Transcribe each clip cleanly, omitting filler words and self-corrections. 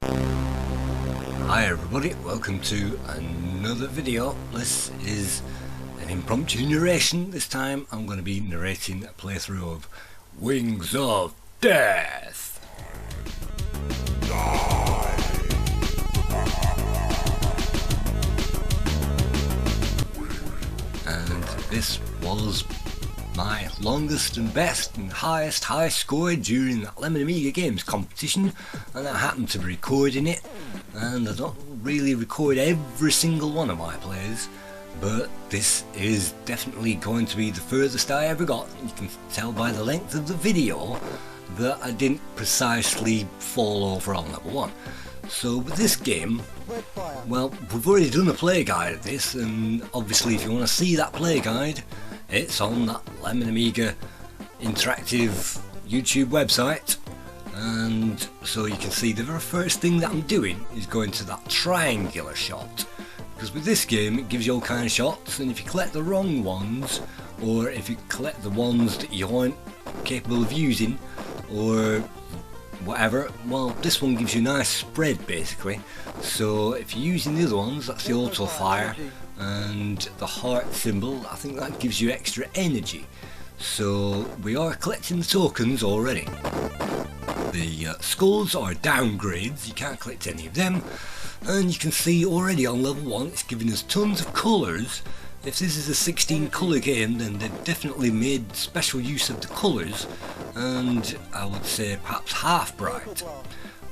Hi everybody, welcome to another video. This is an impromptu narration. This time I'm going to be narrating a playthrough of Wings of Death. And this was my longest and best and highest high score during that Lemon Amiga Games competition, and I happened to be recording it. And I don't really record every single one of my plays, but this is definitely going to be the furthest I ever got. You can tell by the length of the video that I didn't precisely fall over on level 1. So with this game, well, we've already done a play guide of this, and obviously if you want to see that play guide, it's on that Lemon Amiga interactive YouTube website. And so you can see the very first thing that I'm doing is going to that triangular shot, because with this game it gives you all kind of shots, and if you collect the wrong ones, or if you collect the ones that you aren't capable of using or whatever, well, this one gives you a nice spread basically. So if you're using the other ones, that's the auto fire and the heart symbol, I think that gives you extra energy. So we are collecting the tokens already. The skulls are downgrades, you can't collect any of them, and you can see already on level 1 it's giving us tons of colours. If this is a 16 colour game, then they've definitely made special use of the colours, and I would say perhaps half bright.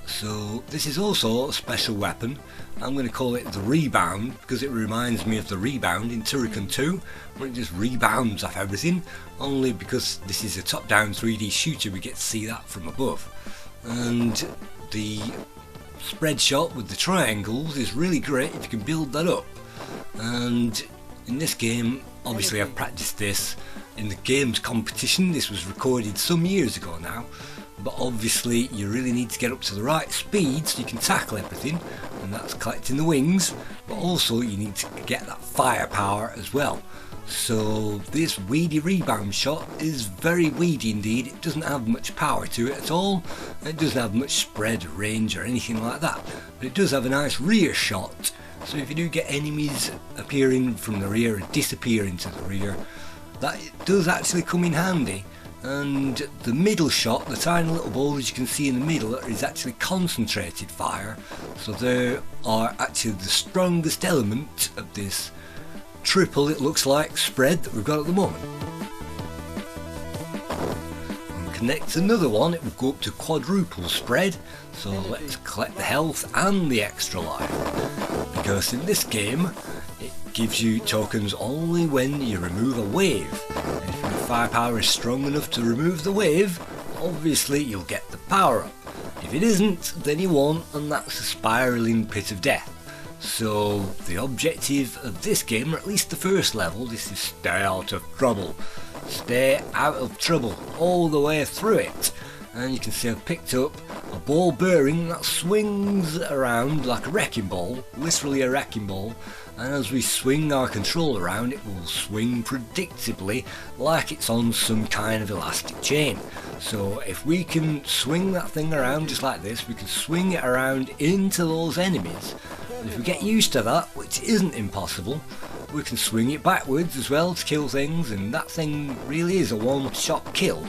So this is also a special weapon. I'm going to call it the Rebound because it reminds me of the Rebound in Turrican 2, where it just rebounds off everything, only because this is a top-down 3D shooter we get to see that from above. And the spread shot with the triangles is really great if you can build that up. And in this game, obviously I've practiced this in the games competition. This was recorded some years ago now, but obviously you really need to get up to the right speed so you can tackle everything, and that's collecting the wings, but also you need to get that firepower as well. So this weedy rebound shot is very weedy indeed. It doesn't have much power to it at all, it doesn't have much spread, range or anything like that, but it does have a nice rear shot. So if you do get enemies appearing from the rear and disappear into the rear, that does actually come in handy. And the middle shot, the tiny little balls you can see in the middle, is actually concentrated fire, so they are actually the strongest element of this triple, it looks like, spread that we've got at the moment. And connect another one, it will go up to quadruple spread, so let's collect the health and the extra life, because in this game it gives you tokens only when you remove a wave, and if your firepower is strong enough to remove the wave, obviously you'll get the power up. If it isn't, then you won't, and that's a spiralling pit of death. So the objective of this game, or at least the first level, this is stay out of trouble. Stay out of trouble all the way through it. And you can see I've picked up a ball bearing that swings around like a wrecking ball, literally a wrecking ball, and as we swing our control around, it will swing predictably like it's on some kind of elastic chain. So if we can swing that thing around just like this, we can swing it around into those enemies, and if we get used to that, which isn't impossible, we can swing it backwards as well to kill things, and that thing really is a one-shot kill.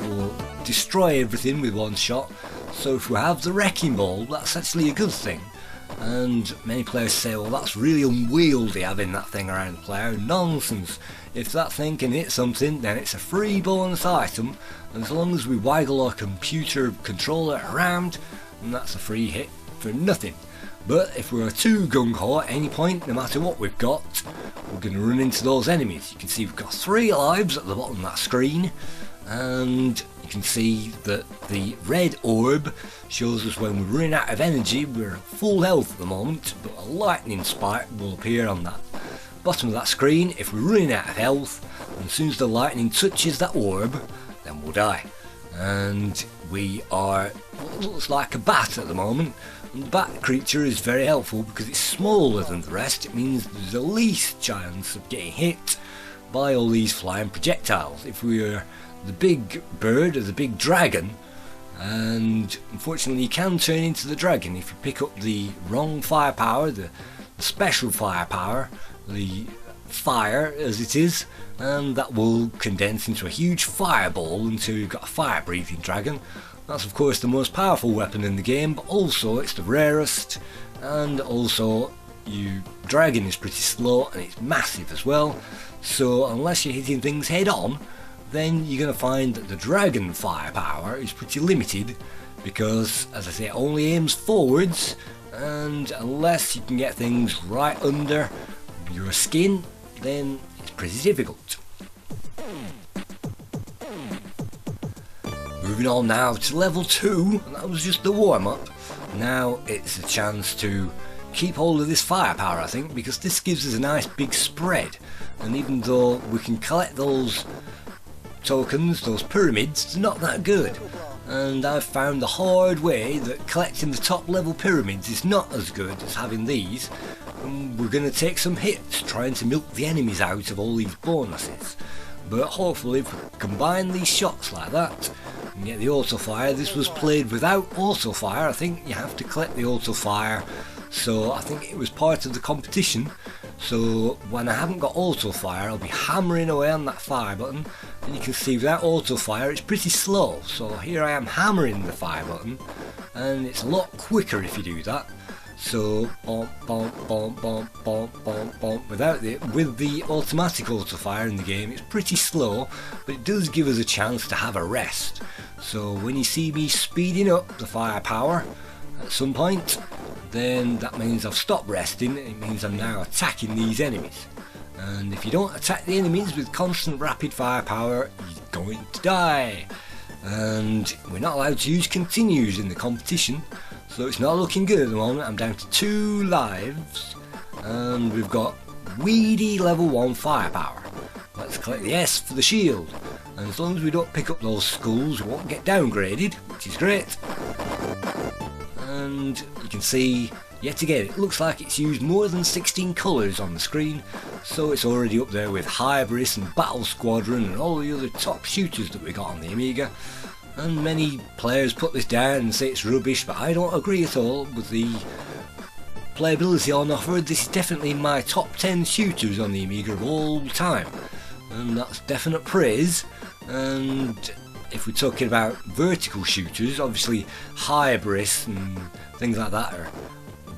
We'll destroy everything with one shot. So if we have the wrecking ball, that's actually a good thing. And many players say, well, that's really unwieldy having that thing around the player. Nonsense. If that thing can hit something, then it's a free bonus item, and as long as we waggle our computer controller around, then that's a free hit for nothing. But if we're too gung-ho at any point, no matter what we've got, we're going to run into those enemies. You can see we've got 3 lives at the bottom of that screen, and you can see that the red orb shows us when we're running out of energy. We're at full health at the moment, but a lightning spike will appear on that bottom of that screen if we're running out of health, and as soon as the lightning touches that orb, then we'll die. And we are what looks like a bat at the moment, and the bat creature is very helpful because it's smaller than the rest. It means there's the least chance of getting hit by all these flying projectiles. If we were the big bird or the big dragon, and unfortunately you can turn into the dragon if you pick up the wrong firepower, the special firepower, the fire as it is, and that will condense into a huge fireball until you've got a fire breathing dragon. That's of course the most powerful weapon in the game, but also it's the rarest, and also your dragon is pretty slow and it's massive as well, so unless you're hitting things head on, then you're going to find that the dragon firepower is pretty limited, because as I say, it only aims forwards, and unless you can get things right under your skin, then it's pretty difficult. Moving on now to level 2, and that was just the warm-up. Now it's a chance to keep hold of this firepower, I think, because this gives us a nice big spread, and even though we can collect those tokens, those pyramids, they're not that good, and I've found the hard way that collecting the top level pyramids is not as good as having these, and we're going to take some hits trying to milk the enemies out of all these bonuses. But hopefully if we combine these shots like that and get the auto fire. This was played without auto fire. I think you have to collect the auto fire, so I think it was part of the competition. So when I haven't got auto fire, I'll be hammering away on that fire button, and you can see without auto fire it's pretty slow. So here I am hammering the fire button, and it's a lot quicker if you do that. So bomb, bomb, bomb, bomb, bomb, bomb, bomb. With the automatic auto fire in the game, it's pretty slow, but it does give us a chance to have a rest. So when you see me speeding up the firepower at some point, then that means I've stopped resting. It means I'm now attacking these enemies. And if you don't attack the enemies with constant rapid firepower, you're going to die. And we're not allowed to use continues in the competition, so it's not looking good at the moment. I'm down to 2 lives, and we've got weedy level 1 firepower. Let's collect the S for the shield, and as long as we don't pick up those skulls, we won't get downgraded, which is great. And you can see, yet again, it looks like it's used more than 16 colours on the screen, so it's already up there with Hybris and Battle Squadron and all the other top shooters that we got on the Amiga. And many players put this down and say it's rubbish, but I don't agree at all with the playability on offer. This is definitely in my top 10 shooters on the Amiga of all time, and that's definite praise. And if we're talking about vertical shooters, obviously Hybris and things like that are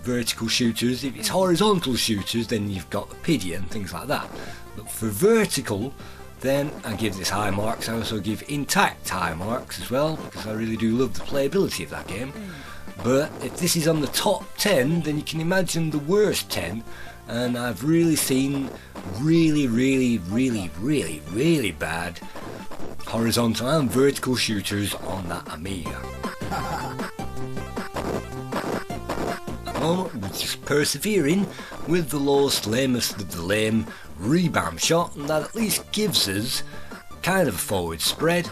vertical shooters. If it's horizontal shooters, then you've got Apidia and things like that. But for vertical, then I give this high marks. I also give Intact high marks as well, because I really do love the playability of that game. But if this is on the top 10, then you can imagine the worst 10, and I've really seen really bad horizontal and vertical shooters on that Amiga. At the moment we're just persevering with the lowest lamest of the lame rebam shot, and that at least gives us kind of a forward spread.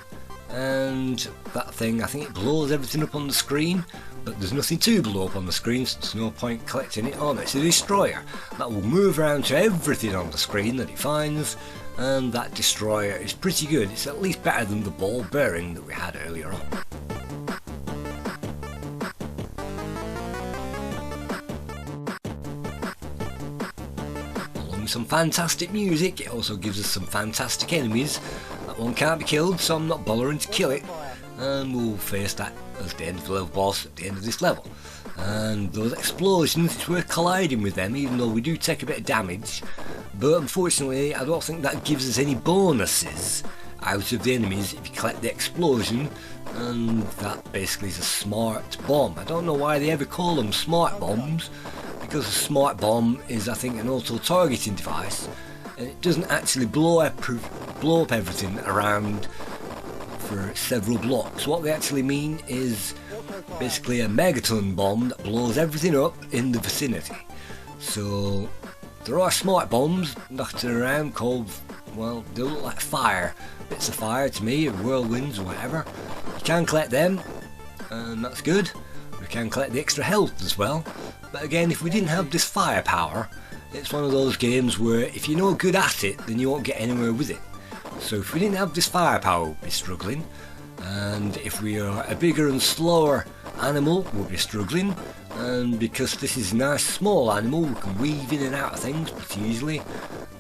And that thing, I think it blows everything up on the screen, but there's nothing to blow up on the screen, so there's no point collecting it. Oh no, it's a destroyer that will move around to everything on the screen that it finds, and that destroyer is pretty good. It's at least better than the ball bearing that we had earlier on. Some fantastic music, it also gives us some fantastic enemies. That one can't be killed, so I'm not bothering to kill it, and we'll face that as the end of the level boss at the end of this level. And those explosions, it's worth colliding with them, even though we do take a bit of damage, but unfortunately I don't think that gives us any bonuses out of the enemies if you collect the explosion, and that basically is a smart bomb. I don't know why they ever call them smart bombs, because a smart bomb is, I think, an auto-targeting device, and it doesn't actually blow up everything around for several blocks. What they actually mean is basically a megaton bomb that blows everything up in the vicinity. So there are smart bombs knocking around called, well, they look like fire, bits of fire to me, or whirlwinds or whatever. You can collect them, and that's good. We can collect the extra health as well. But again, if we didn't have this firepower, it's one of those games where if you're not good at it, then you won't get anywhere with it. So if we didn't have this firepower, we'd be struggling. and if we are a bigger and slower animal, we'll be struggling, and because this is a nice small animal, we can weave in and out of things pretty easily,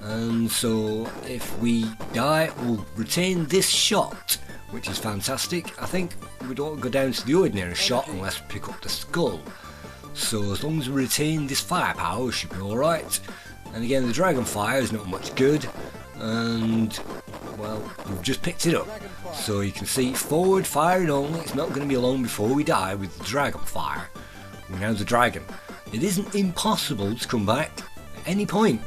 and so if we die, we'll retain this shot, which is fantastic. I think we don't go down to the ordinary shot unless we pick up the skull, so as long as we retain this firepower, we should be alright. And again, the dragon fire is not much good, and well, we've just picked it up, so you can see forward firing only. It's not going to be long before we die with the dragon fire. We know the dragon. It isn't impossible to come back at any point,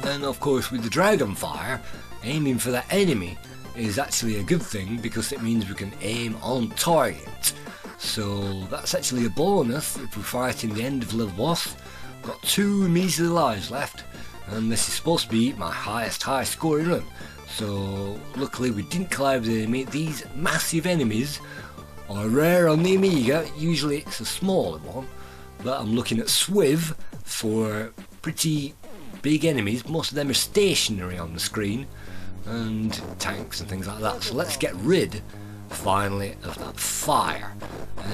and of course with the dragon fire, aiming for that enemy is actually a good thing because it means we can aim on target, so that's actually a bonus if we're fighting the end of level boss. Got 2 measly lives left, and this is supposed to be my highest high scoring run, so luckily we didn't collide with the enemy. These massive enemies are rare on the Amiga. Usually it's a smaller one, but I'm looking at Swiv for pretty big enemies. Most of them are stationary on the screen, and tanks and things like that, so let's get rid finally of that fire,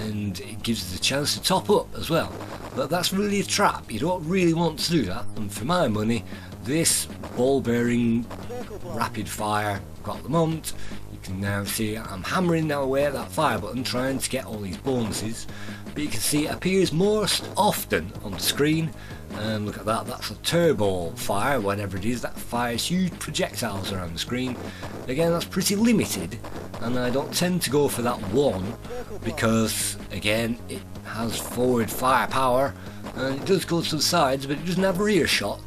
and it gives us a chance to top up as well, but that's really a trap. You don't really want to do that, and for my money, this ball bearing rapid fire I've got at the moment, you can now see I'm hammering now away at that fire button trying to get all these bonuses, but you can see it appears most often on the screen. And look at that, that's a turbo fire, whatever it is, that fires huge projectiles around the screen. Again, that's pretty limited, and I don't tend to go for that one because again it has forward firepower and it does go to the sides, but it doesn't have rear shot.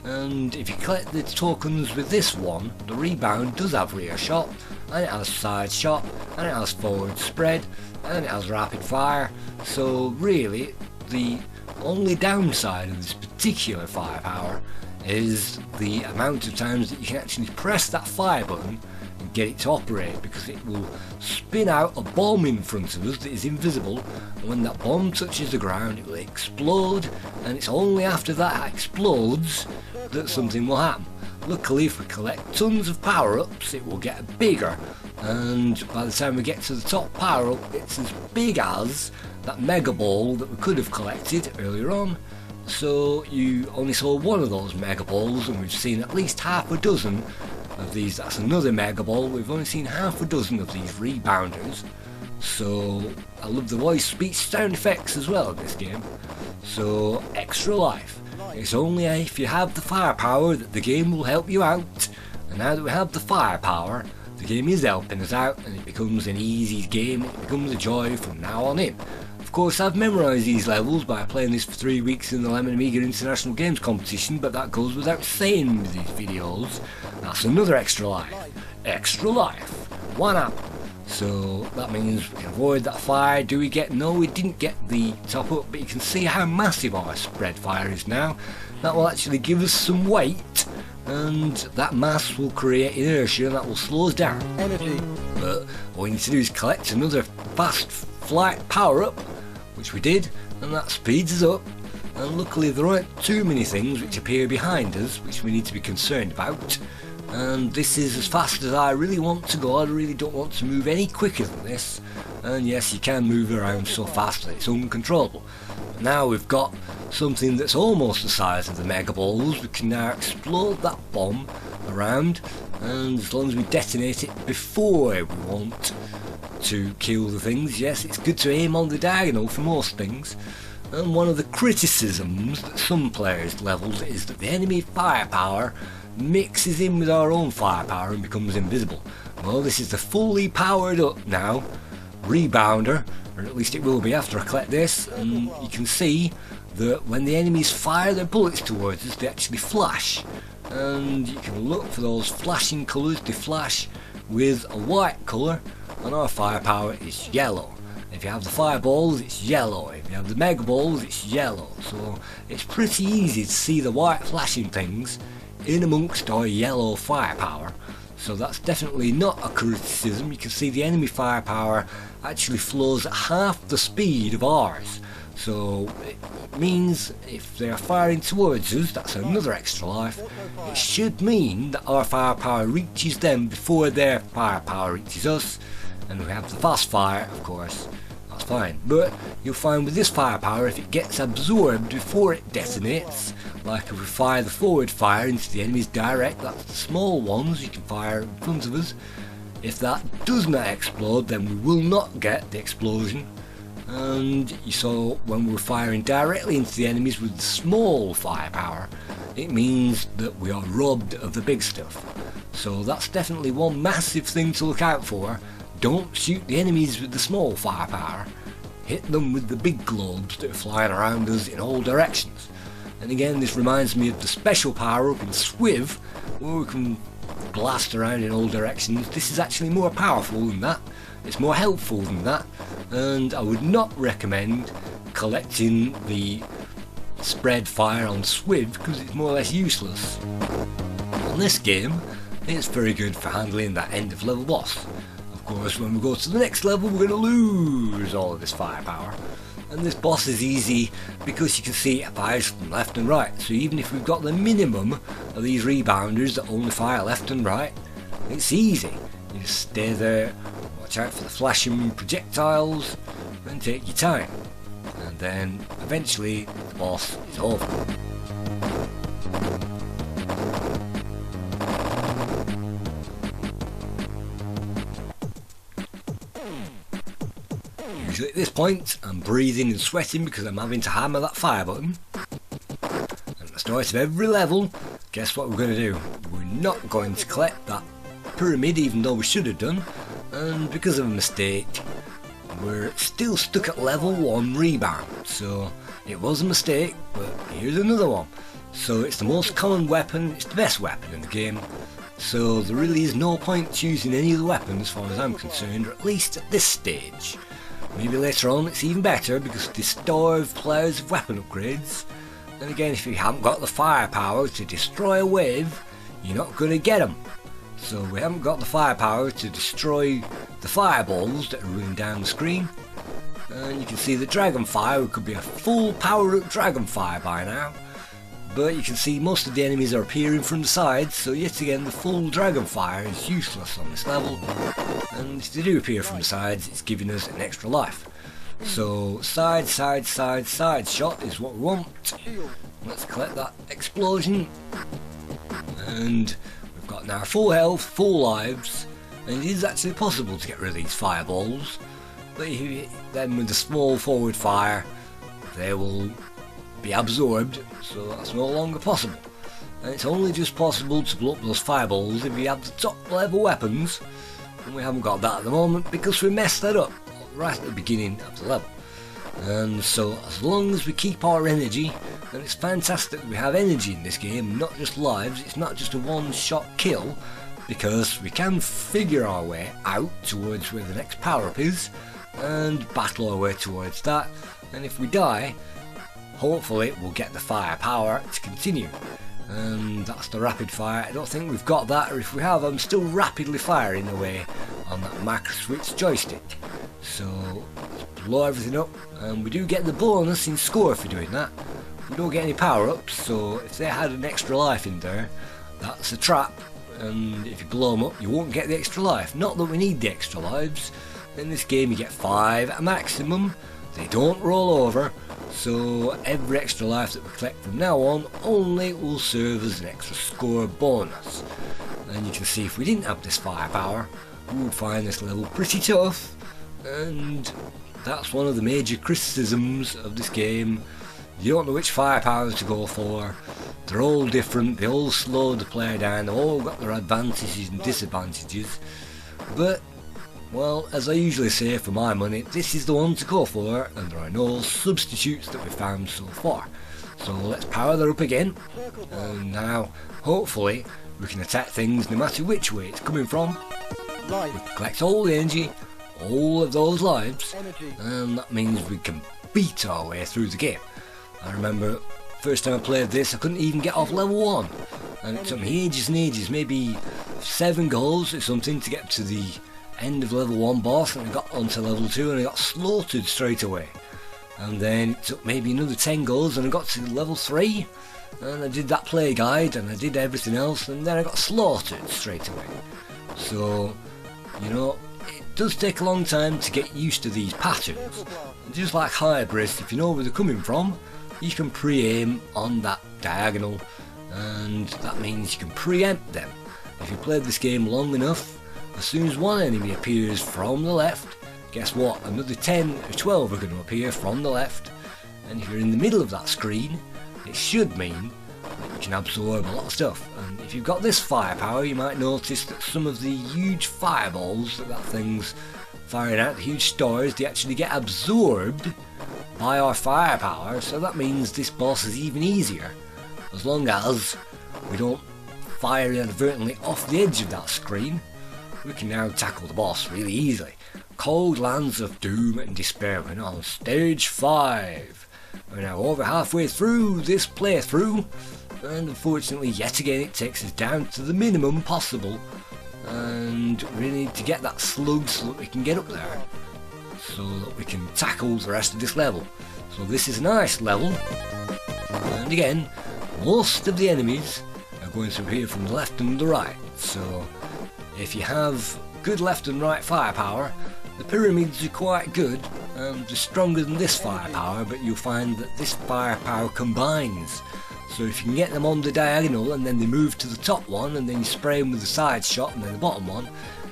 And if you collect the tokens with this one, the rebound does have rear shot, and it has side shot, and it has forward spread, and it has rapid fire. So really the only downside of this particular firepower is the amount of times that you can actually press that fire button and get it to operate, because it will spin out a bomb in front of us that is invisible, and when that bomb touches the ground it will explode, and it's only after that explodes that something will happen. Luckily, if we collect tons of power-ups it will get bigger, and by the time we get to the top power-up it's as big as that mega ball that we could have collected earlier on. So you only saw one of those mega balls, and we've seen at least half a dozen of these. That's another mega ball. We've only seen half a dozen of these rebounders. So I love the voice, speech, sound effects as well in this game. So extra life. It's only if you have the firepower that the game will help you out, and now that we have the firepower, the game is helping us out, and it becomes an easy game. It becomes a joy from now on in. Of course, I've memorised these levels by playing this for 3 weeks in the Lemon Amiga International Games competition, but that goes without saying with these videos. That's another extra life. Extra life. 1 apple. So that means we can avoid that fire. Do we get? No, we didn't get the top up, but you can see how massive our spread fire is now. That will actually give us some weight, and that mass will create inertia, and that will slow us down. Energy. But all we need to do is collect another fast flight power up, which we did, and that speeds us up. And luckily there aren't too many things which appear behind us which we need to be concerned about, and this is as fast as I really want to go. I really don't want to move any quicker than this, and yes, you can move around so fast that it's uncontrollable. But now we've got something that's almost the size of the mega balls. We can now explode that bomb around, and as long as we detonate it before we want to kill the things, yes, it's good to aim on the diagonal for most things. And one of the criticisms that some players levels is that the enemy firepower mixes in with our own firepower and becomes invisible. Well, this is the fully powered up now rebounder, or at least it will be after I collect this, and you can see that when the enemies fire their bullets towards us they actually flash, and you can look for those flashing colours. They flash with a white colour, and our firepower is yellow. If you have the fireballs, it's yellow. If you have the mega balls, it's yellow. So it's pretty easy to see the white flashing things in amongst our yellow firepower. So that's definitely not a criticism. You can see the enemy firepower actually flows at half the speed of ours. So it means if they're firing towards us, that's another extra life. It should mean that our firepower reaches them before their firepower reaches us. and we have the fast fire, of course, that's fine. But you'll find with this firepower, if it gets absorbed before it detonates, like if we fire the forward fire into the enemies direct, that's the small ones you can fire in front of us. If that does not explode, then we will not get the explosion. And you saw when we were firing directly into the enemies with the small firepower, it means that we are robbed of the big stuff. So that's definitely one massive thing to look out for. Don't shoot the enemies with the small firepower. Hit them with the big globes that are flying around us in all directions. And again, this reminds me of the special power up in Swiv, where we can blast around in all directions. This is actually more powerful than that. It's more helpful than that. And I would not recommend collecting the spread fire on Swiv because it's more or less useless. On this game, it's very good for handling that end of level boss. Of course, when we go to the next level, we're going to lose all of this firepower. And this boss is easy because you can see it fires from left and right. So even if we've got the minimum of these rebounders that only fire left and right, it's easy. You just stay there, watch out for the flashing projectiles, and take your time. And then eventually the boss is over. Usually at this point I'm breathing and sweating because I'm having to hammer that fire button. And at the start of every level, guess what we're going to do? We're not going to collect that pyramid even though we should have done, and because of a mistake we're still stuck at level 1 rebound. So it was a mistake, but here's another one. So it's the most common weapon, it's the best weapon in the game. So there really is no point choosing any of the weapons as far as I'm concerned, or at least at this stage. Maybe later on it's even better because they starve players of weapon upgrades. And again, if you haven't got the firepower to destroy a wave, you're not going to get them. So we haven't got the firepower to destroy the fireballs that are running down the screen. And you can see the Dragonfire, it could be a full power up Dragonfire by now. But you can see most of the enemies are appearing from the sides, so yet again the full Dragonfire is useless on this level. And if they do appear from the sides, it's giving us an extra life. So side shot is what we want. Let's collect that explosion. And we've got now full health, full lives, and it is actually possible to get rid of these fireballs. But if you hit them with a small forward fire, they will be absorbed, so that's no longer possible. And it's only just possible to blow up those fireballs if you have the top level weapons, and we haven't got that at the moment because we messed that up right at the beginning of the level. And so as long as we keep our energy, and it's fantastic we have energy in this game, not just lives, it's not just a one-shot kill, because we can figure our way out towards where the next power-up is and battle our way towards that, and if we die, hopefully we'll get the firepower to continue. And that's the rapid fire. I don't think we've got that, or if we have, I'm still rapidly firing away on that macro switch joystick. So let's blow everything up, and we do get the bonus in score for doing that. We don't get any power-ups, so if they had an extra life in there, that's a trap, and if you blow them up you won't get the extra life. Not that we need the extra lives. In this game you get 5 at a maximum, they don't roll over, so every extra life that we collect from now on only will serve as an extra score bonus. And you can see if we didn't have this firepower, we would find this level pretty tough, and that's one of the major criticisms of this game. You don't know which firepower to go for, they're all different, they all slow the player down, they've all got their advantages and disadvantages, but well, as I usually say, for my money, this is the one to go for, and there are no substitutes that we've found so far. So let's power that up again, and now, hopefully, we can attack things no matter which way it's coming from. We collect all the energy, all of those lives, and that means we can beat our way through the game. I remember, first time I played this, I couldn't even get off level 1, and it took me ages and ages, maybe 7 goals or something to get to the end of level 1 boss, and I got onto level 2 and I got slaughtered straight away. And then it took maybe another 10 goals and I got to level 3, and I did that play guide and I did everything else, and then I got slaughtered straight away. So, you know, it does take a long time to get used to these patterns. And just like hybrids, if you know where they're coming from, you can pre-aim on that diagonal, and that means you can preempt them. If you played this game long enough, as soon as one enemy appears from the left, guess what, another 10 or 12 are going to appear from the left, and if you're in the middle of that screen, it should mean that you can absorb a lot of stuff. And if you've got this firepower, you might notice that some of the huge fireballs that thing's firing out, the huge stars, they actually get absorbed by our firepower, so that means this boss is even easier, as long as we don't fire inadvertently off the edge of that screen. We can now tackle the boss really easily. Cold Lands of Doom and Despair. We're on stage 5. We're now over halfway through this playthrough, and unfortunately yet again it takes us down to the minimum possible, and we need to get that slug so that we can get up there, so that we can tackle the rest of this level. So this is a nice level, and again, most of the enemies are going through here from the left and the right, so if you have good left and right firepower, the pyramids are quite good, and they're stronger than this firepower, but you'll find that this firepower combines. So if you can get them on the diagonal and then they move to the top one and then you spray them with the side shot and then the bottom one,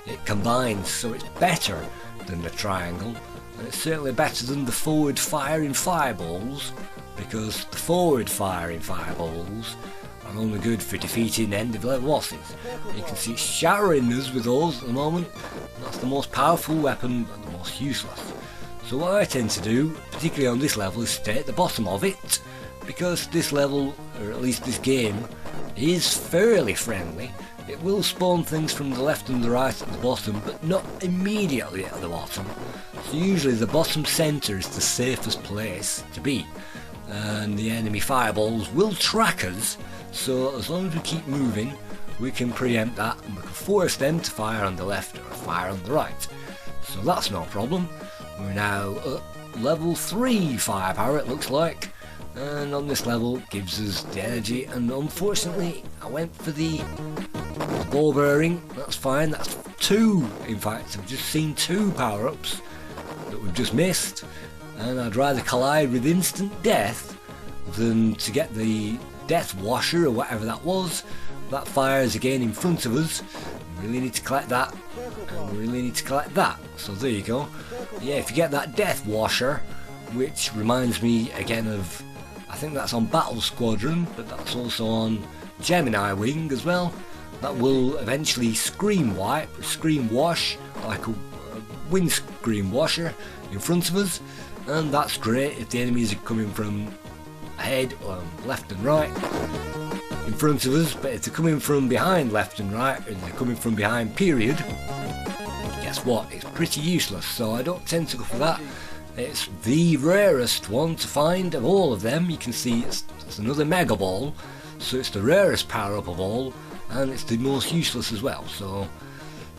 it combines, so it's better than the triangle, and it's certainly better than the forward firing fireballs, because the forward firing fireballs are only good for defeating end of level bosses. You can see it's showering us with those at the moment. That's the most powerful weapon and the most useless. So what I tend to do, particularly on this level, is stay at the bottom of it, because this level, or at least this game, is fairly friendly. It will spawn things from the left and the right at the bottom, but not immediately at the bottom. So usually the bottom centre is the safest place to be, and the enemy fireballs will track us, so as long as we keep moving, we can preempt that and we can force them to fire on the left or fire on the right. So that's no problem. We're now at level 3 firepower, it looks like, and on this level it gives us the energy, and unfortunately I went for the ball bearing. That's fine, that's 2 in fact. I've just seen 2 power-ups that we've just missed, and I'd rather collide with instant death than to get the death washer or whatever that was. That fires again in front of us. We really need to collect that, and we really need to collect that. So there you go. Yeah, if you get that death washer, which reminds me again of, I think that's on Battle Squadron, but that's also on Gemini Wing as well. That will eventually screen wipe, or screen wash, like a windscreen washer in front of us, and that's great if the enemies are coming from ahead or left and right in front of us. But if they're coming from behind left and right, and they're coming from behind period, guess what, it's pretty useless, so I don't tend to go for that. It's the rarest one to find of all of them. You can see it's another Mega Ball, so it's the rarest power-up of all, and it's the most useless as well. So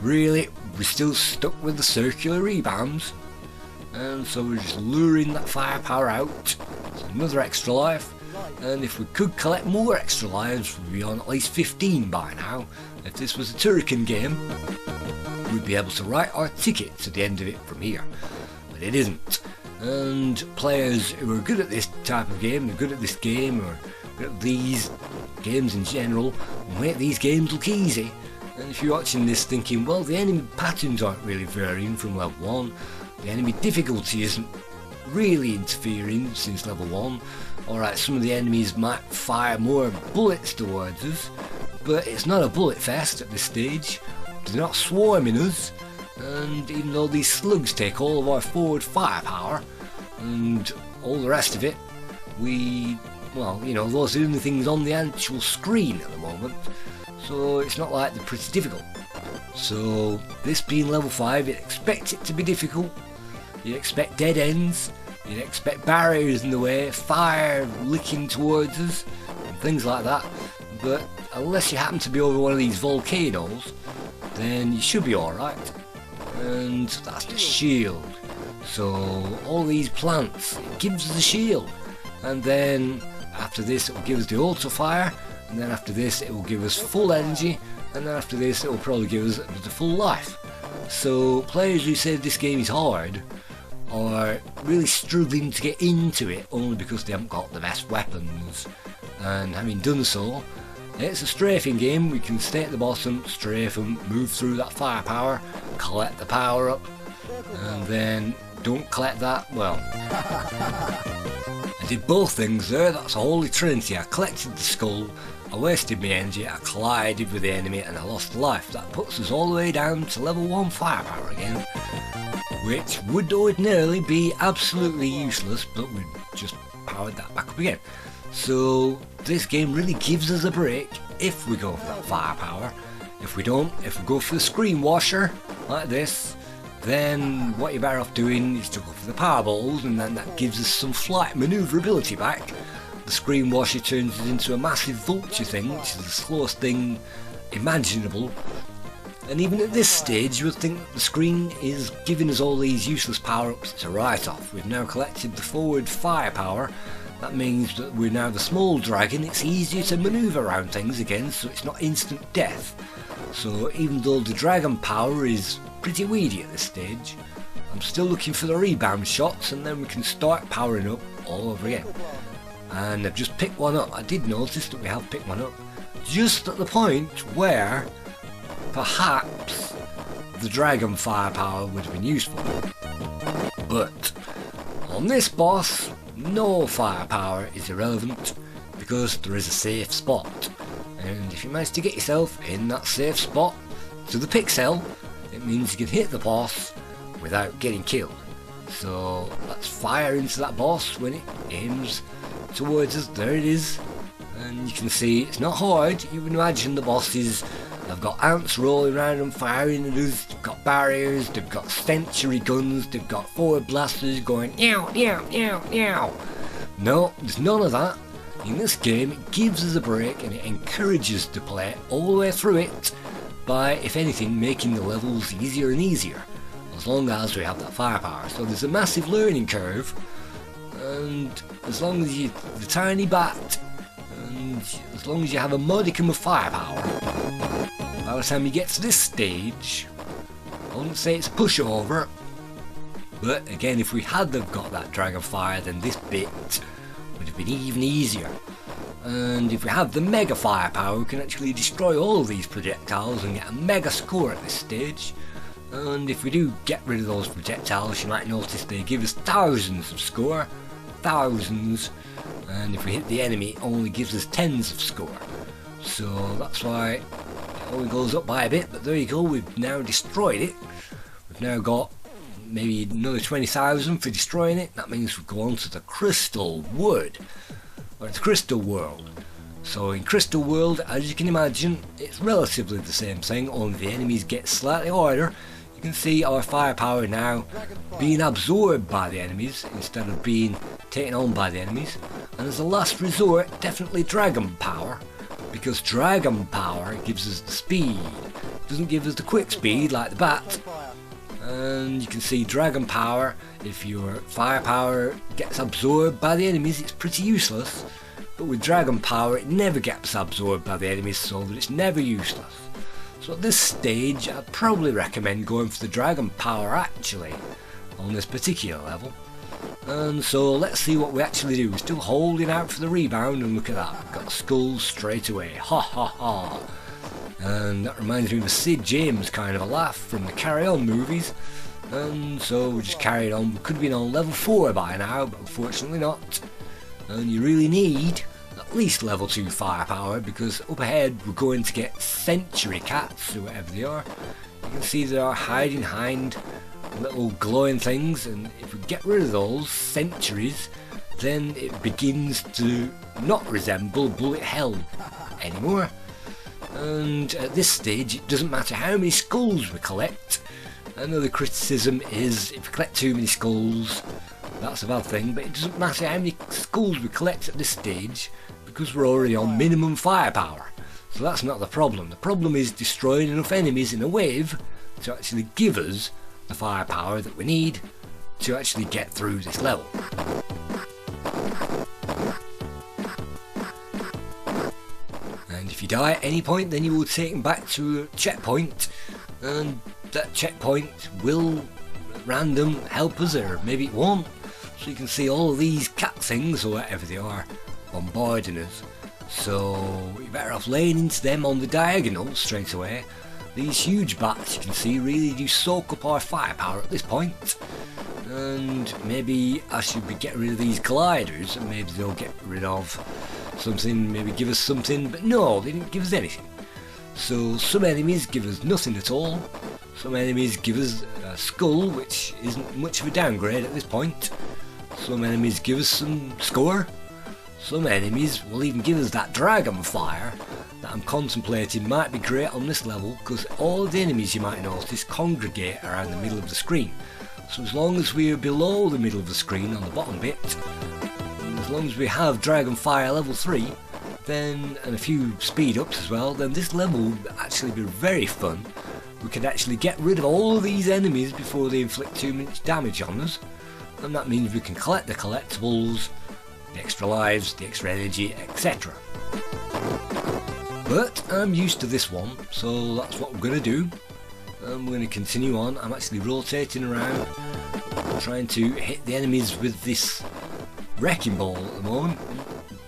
really, we're still stuck with the circular rebounds, and so we're just luring that firepower out. It's another extra life, and if we could collect more extra lives, we'd be on at least 15 by now. If this was a Turrican game, we'd be able to write our ticket to the end of it from here, but it isn't. And players who are good at this type of game, they're good at this game, or good at these games in general, make these games look easy. And if you're watching this thinking, well, the enemy patterns aren't really varying from level 1, the enemy difficulty isn't really interfering since level 1, alright, some of the enemies might fire more bullets towards us, but it's not a bullet fest at this stage. They're not swarming us, and even though these slugs take all of our forward firepower and all the rest of it, well, you know, those are the only things on the actual screen at the moment, so it's not like they're pretty difficult. So this being level 5, you'd expect it to be difficult. You'd expect dead ends, you'd expect barriers in the way, fire licking towards us, and things like that, but unless you happen to be over one of these volcanoes, then you should be alright. And that's the shield. So all these plants, it gives us a shield, and then after this it will give us the auto fire, and then after this it will give us full energy, and then after this it will probably give us the full life. So players who say this game is hard are really struggling to get into it only because they haven't got the best weapons, and having done so, it's a strafing game. We can stay at the bottom, strafe them, move through that firepower, collect the power up, and then don't collect that, well, I did both things there. That's a holy trinity. I collected the skull, I wasted my energy, I collided with the enemy, and I lost life. That puts us all the way down to level 1 firepower again, which would ordinarily be absolutely useless, but we just powered that back up again. So this game really gives us a break if we go for that firepower. If we don't, if we go for the screen washer like this, then what you're better off doing is to go for the power balls, and then that gives us some flight manoeuvrability back. The screen washer turns it into a massive vulture thing, which is the slowest thing imaginable. And even at this stage you would think that the screen is giving us all these useless power-ups to write off. We've now collected the forward firepower. That means that we're now the small dragon. It's easier to manoeuvre around things again, so it's not instant death. So even though the dragon power is pretty weedy at this stage, I'm still looking for the rebound shots, and then we can start powering up all over again. And I've just picked one up. I did notice that we have picked one up just at the point where perhaps the dragon firepower would have been useful. But on this boss, no firepower is irrelevant because there is a safe spot, and if you manage to get yourself in that safe spot to the pixel, it means you can hit the boss without getting killed. So let's fire into that boss when it aims towards us. There it is, and you can see it's not hard. You can imagine the bosses, they've got ants rolling around and firing at us, they've got barriers, they've got century guns, they've got forward blasters going meow meow meow meow. No, there's none of that. In this game it gives us a break, and it encourages to play all the way through it by, if anything, making the levels easier and easier, as long as we have that firepower. So there's a massive learning curve, and as long as you the tiny bat, and as long as you have a modicum of firepower, by the time you get to this stage, I wouldn't say it's a pushover, but again, if we had got that dragon fire, then this bit would have been even easier. And if we have the mega firepower, we can actually destroy all of these projectiles and get a mega score at this stage. And if we do get rid of those projectiles, you might notice they give us thousands of score, thousands, and if we hit the enemy it only gives us tens of score. So that's why it only goes up by a bit, but there you go, we've now destroyed it. We've now got maybe another 20,000 for destroying it. That means we go on to the Crystal Wood, or the Crystal World. So in Crystal World, as you can imagine, it's relatively the same thing, only the enemies get slightly harder. You can see our firepower now being absorbed by the enemies instead of being taken on by the enemies. And as a last resort, definitely dragon power, because dragon power gives us the speed. It doesn't give us the quick speed like the bat. And you can see dragon power, if your firepower gets absorbed by the enemies, it's pretty useless. But with dragon power, it never gets absorbed by the enemies, so that it's never useless. So at this stage, I'd probably recommend going for the dragon power actually, on this particular level. And so let's see what we actually do. We're still holding out for the rebound, and look at that, we've got the skull straight away, ha ha ha. And that reminds me of a Sid James kind of a laugh from the Carry On movies. And so we just carried on. We could have been on level 4 by now, but unfortunately not. And you really need at least level 2 firepower, because up ahead we're going to get century cats, or whatever they are. You can see they are hiding behind little glowing things, and if we get rid of those centuries, then it begins to not resemble bullet hell anymore. And at this stage it doesn't matter how many skulls we collect. Another criticism is if we collect too many skulls, that's a bad thing, but it doesn't matter how many skulls we collect at this stage, because we're already on minimum firepower. So that's not the problem. The problem is destroying enough enemies in a wave to actually give us the firepower that we need to actually get through this level. And if you die at any point, then you will be taken back to a checkpoint, and that checkpoint will random help us, or maybe it won't. So you can see all of these cat things, or whatever they are, bombarding us. So you're better off laying into them on the diagonal straight away. These huge bats you can see really do soak up our firepower at this point. And maybe I should be getting rid of these gliders, and maybe they'll get rid of something, maybe give us something, but no, they didn't give us anything. So some enemies give us nothing at all, some enemies give us a skull, which isn't much of a downgrade at this point, some enemies give us some score, some enemies will even give us that dragon fire that I'm contemplating might be great on this level, because all the enemies, you might notice, congregate around the middle of the screen. So as long as we're below the middle of the screen on the bottom bit, and as long as we have Dragon Fire level 3, then, and a few speed ups as well, then this level will actually be very fun. We can actually get rid of all of these enemies before they inflict too much damage on us, and that means we can collect the collectibles, the extra lives, the extra energy, etc. But I'm used to this one, so that's what we're going to do. I'm going to continue on. I'm actually rotating around, trying to hit the enemies with this wrecking ball at the moment.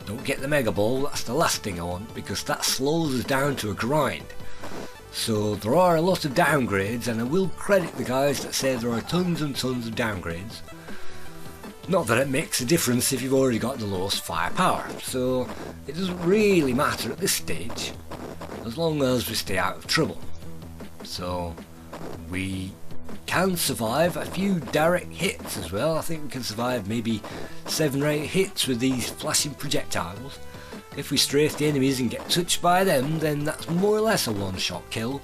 Don't get the mega ball, that's the last thing I want, because that slows us down to a grind. So there are a lot of downgrades, and I will credit the guys that say there are tons and tons of downgrades. Not that it makes a difference if you've already got the lowest firepower, so it doesn't really matter at this stage, as long as we stay out of trouble. So we can survive a few direct hits as well. I think we can survive maybe 7 or 8 hits with these flashing projectiles. If we strafe the enemies and get touched by them, then that's more or less a one-shot kill,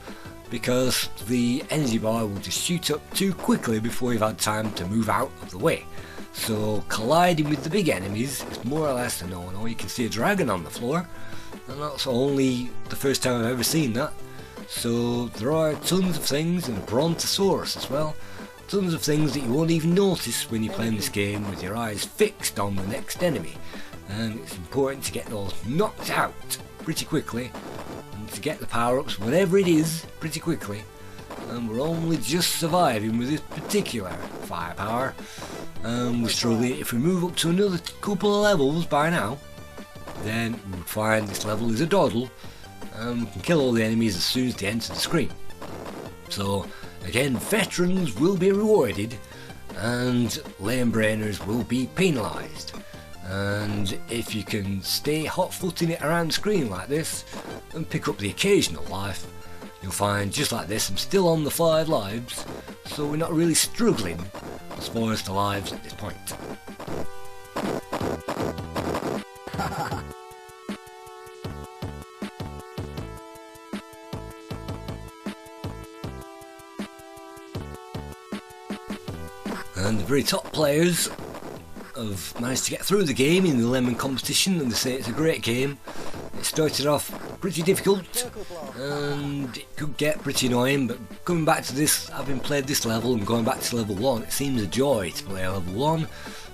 because the energy bar will just shoot up too quickly before you've had time to move out of the way. So colliding with the big enemies is more or less a no-no. You can see a dragon on the floor, and that's only the first time I've ever seen that. So there are tons of things, and a Brontosaurus as well, tons of things that you won't even notice when you're playing this game with your eyes fixed on the next enemy, and it's important to get those knocked out pretty quickly, and to get the power-ups, whatever it is, pretty quickly. And we're only just surviving with this particular firepower, and we're struggling. If we move up to another couple of levels by now, then we would find this level is a doddle, and we can kill all the enemies as soon as they enter the screen. So again, veterans will be rewarded and lame brainers will be penalised. And if you can stay hot-footing it around the screen like this and pick up the occasional life, you'll find, just like this, I'm still on the 5 lives, so we're not really struggling as far as the lives at this point. And the very top players have managed to get through the game in the Lemon competition, and they say it's a great game. It started off pretty difficult and it could get pretty annoying, but coming back to this, having played this level and going back to level 1, it seems a joy to play level 1,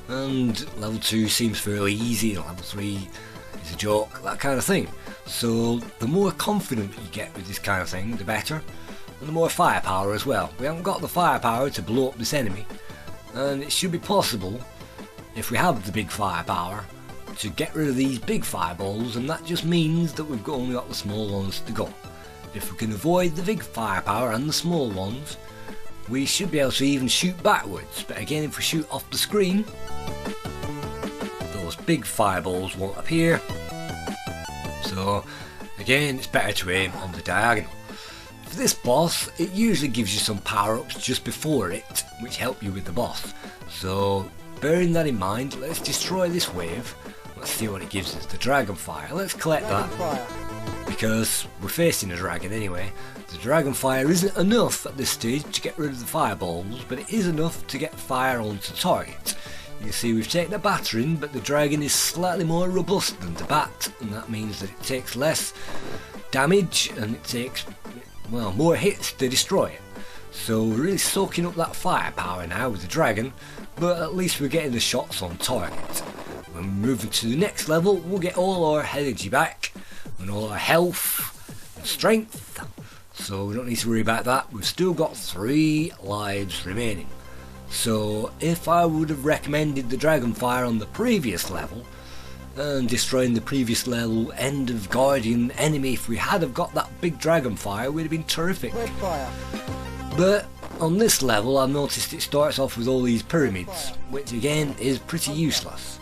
and level 2 seems fairly easy, and level 3 is a joke, that kind of thing. So the more confident you get with this kind of thing, the better, and the more firepower as well. We haven't got the firepower to blow up this enemy, and it should be possible, if we have the big firepower, to get rid of these big fireballs, and that just means that we've only got the small ones to go. If we can avoid the big firepower and the small ones, we should be able to even shoot backwards, but again, if we shoot off the screen, those big fireballs won't appear. So again, it's better to aim on the diagonal. For this boss, it usually gives you some power-ups just before it, which help you with the boss. So bearing that in mind, let's destroy this wave. Let's see what it gives us. The Dragon Fire. Let's collect that, because we're facing a dragon anyway. The Dragon Fire isn't enough at this stage to get rid of the fireballs, but it is enough to get fire onto target. You can see we've taken a battering, but the dragon is slightly more robust than the bat, and that means that it takes less damage and it takes, well, more hits to destroy it. So we're really soaking up that firepower now with the dragon, but at least we're getting the shots on target. When we're moving to the next level, we'll get all our energy back and all our health and strength. so we don't need to worry about that. We've still got 3 lives remaining. So if I would have recommended the Dragonfire on the previous level, and destroying the previous level End of Guardian enemy, if we had have got that big Dragonfire, would have been terrific. But on this level I've noticed it starts off with all these pyramids, which again is pretty useless.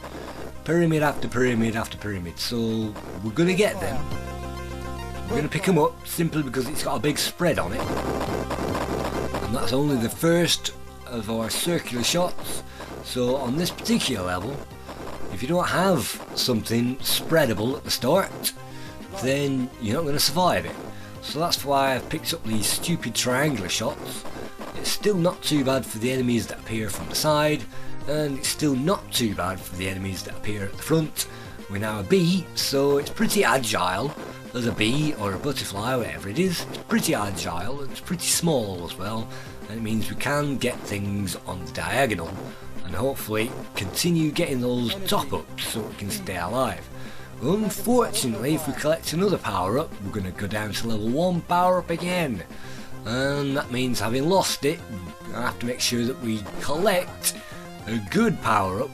Pyramid after pyramid after pyramid, so we're going to get them. We're going to pick them up simply because it's got a big spread on it. And that's only the first of our circular shots. So on this particular level, if you don't have something spreadable at the start, then you're not going to survive it. So that's why I've picked up these stupid triangular shots. It's still not too bad for the enemies that appear from the side, and it's still not too bad for the enemies that appear at the front. We're now a bee, so it's pretty agile as a bee or a butterfly, whatever it is. It's pretty agile and it's pretty small as well, and it means we can get things on the diagonal and hopefully continue getting those top ups so we can stay alive. Unfortunately, if we collect another power up, we're going to go down to level 1 power up again, and that means having lost it, I have to make sure that we collect a good power up,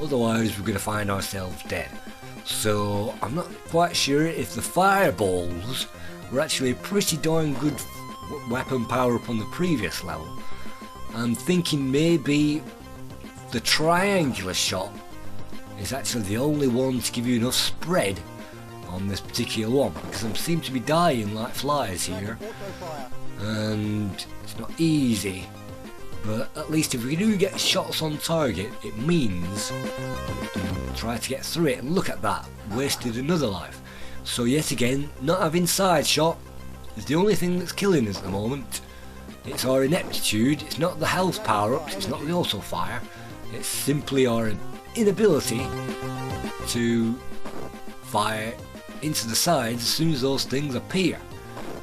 otherwise we're going to find ourselves dead. So I'm not quite sure if the fireballs were actually a pretty darn good weapon power up on the previous level. I'm thinking maybe the triangular shot is actually the only one to give you enough spread on this particular one, because I seem to be dying like flies here, and it's not easy. But at least if we do get shots on target, it means we can try to get through it. And look at that, wasted another life. So yet again, not having side shot is the only thing that's killing us at the moment. It's our ineptitude, it's not the health power-ups, it's not the auto fire, it's simply our inability to fire into the sides as soon as those things appear.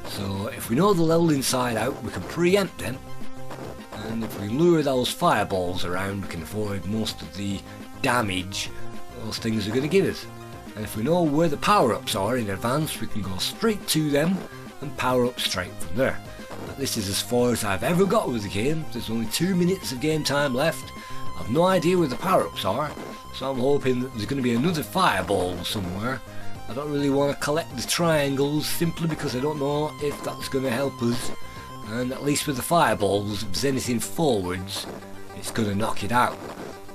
So if we know the level inside out, we can preempt them. And if we lure those fireballs around, we can avoid most of the damage those things are going to give us. And if we know where the power-ups are in advance, we can go straight to them and power up straight from there. But this is as far as I've ever got with the game. There's only 2 minutes of game time left. I've no idea where the power-ups are, so I'm hoping that there's going to be another fireball somewhere. I don't really want to collect the triangles simply because I don't know if that's going to help us. And at least with the fireballs, if there's anything forwards, it's going to knock it out.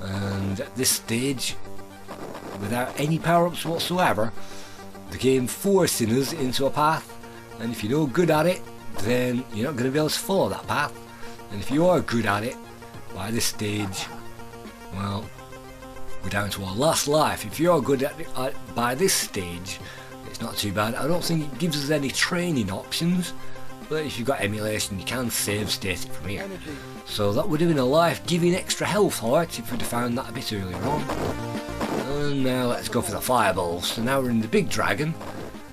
And at this stage, without any power-ups whatsoever, the game forcing us into a path, and if you're no good at it, then you're not going to be able to follow that path. And if you are good at it, by this stage, well, we're down to our last life. If you're good at it by this stage, it's not too bad. I don't think it gives us any training options, but if you've got emulation, you can save state it from here. So that would have been a life-giving extra health heart if we'd have found that a bit earlier on. And now let's go for the fireballs. So now we're in the big dragon.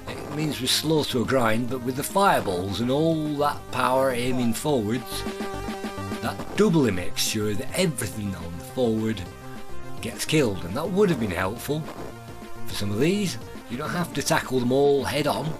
It means we're slow to a grind, but with the fireballs and all that power aiming forwards, that doubly makes sure that everything on the forward gets killed, and that would have been helpful for some of these. You don't have to tackle them all head on,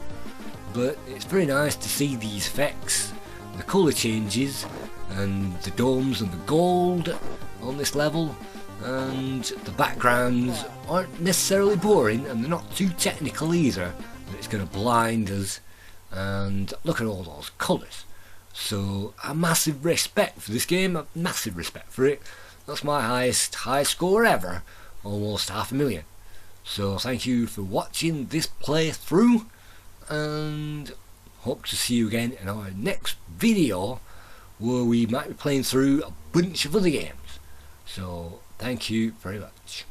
but it's very nice to see these effects, the colour changes, and the domes and the gold on this level, and the backgrounds aren't necessarily boring, and they're not too technical either that it's going to blind us. And look at all those colours. So a massive respect for this game, a massive respect for it. That's my highest high score ever, almost 500,000. So thank you for watching this playthrough, and hope to see you again in our next video, where we might be playing through a bunch of other games. So thank you very much.